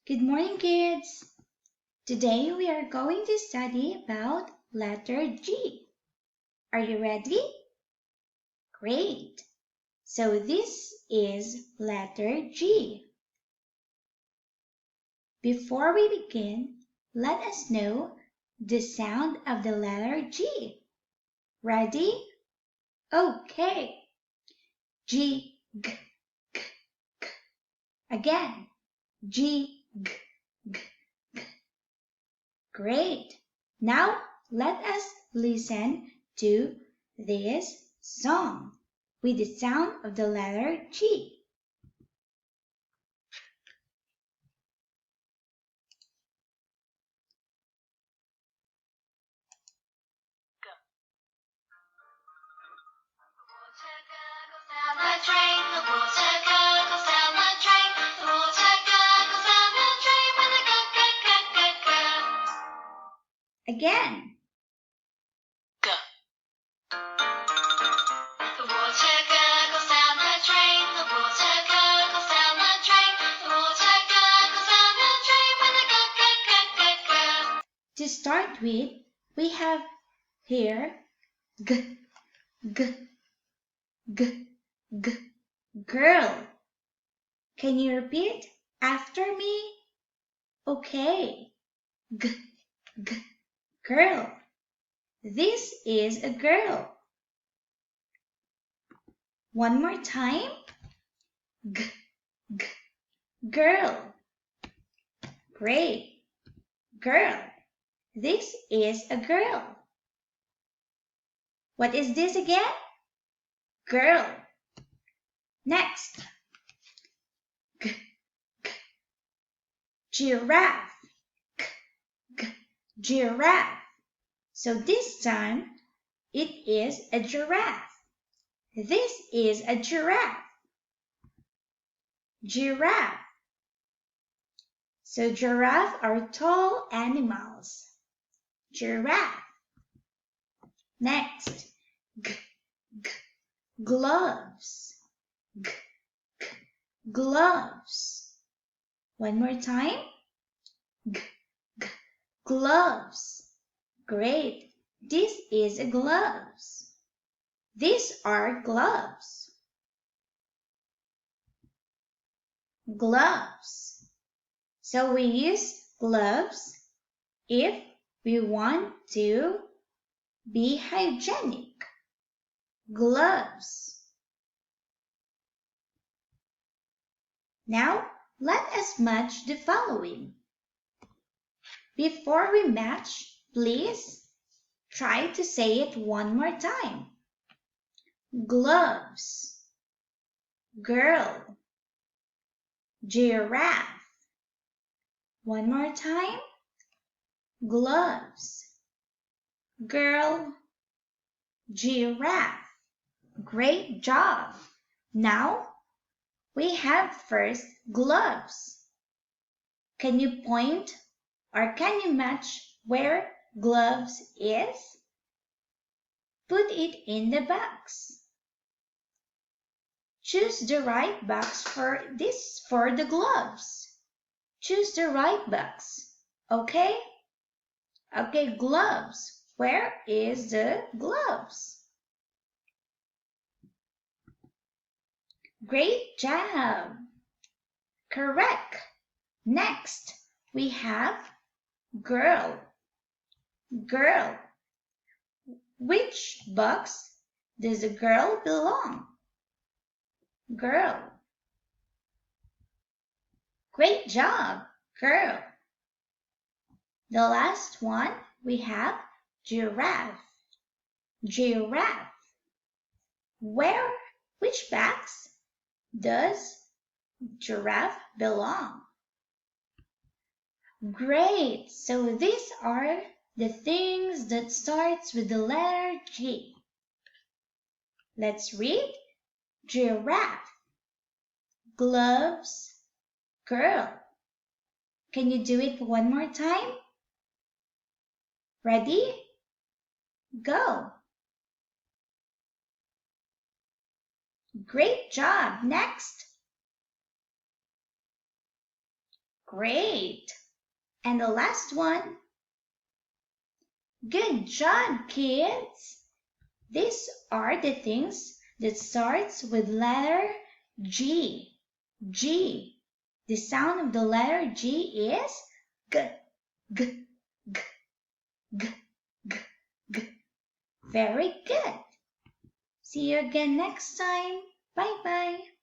Good morning, kids. Today we are going to study about letter G. Are you ready? Great. So this is letter G. Before we begin, let us know the sound of the letter G. Ready? Okay. G, G, G, G. Again. G, G, G, G. Great. Now let us listen to this song with the sound of the letter G. Again. Go. The water gurgles down the drain. The water gurgles down the drain. The water gurgles down the drain when the go. To start with, we have here G, G, G, G, girl. Can you repeat after me? Okay. G, G, girl. This is a girl. One more time. G, G, girl. Great. Girl. This is a girl. What is this again? Girl. Next. G, G, giraffe. G, G, giraffe. So this time it is a giraffe. This is a giraffe. Giraffe. So giraffe are tall animals. Giraffe. Next. G, G, gloves. G, G, gloves. One more time. G, G, gloves. Great. This is a gloves. These are gloves. Gloves. So we use gloves if we want to be hygienic. Gloves. Now, let us match the following. Before we match, please try to say it one more time. Gloves. Girl. Giraffe. One more time. Gloves. Girl. Giraffe. Great job. Now we have first gloves. Can you point or can you match where gloves is? Put it in the box. Choose the right box for the gloves. Choose the right box. Okay? Okay, gloves. Where is the gloves? Great job. Correct. Next, we have girl. Girl. Which box does the girl belong? Girl. Great job, girl. The last one, we have giraffe. Giraffe. Which box does giraffe belong? Great. So these are the things that starts with the letter G. Let's read. Giraffe. Gloves. Girl. Can you do it one more time? Ready? Go. Great job. Next. Great. And the last one. Good job, kids. These are the things that starts with letter G. G. The sound of the letter G is G, G, G, G, G, G. Very good. See you again next time. Bye-bye.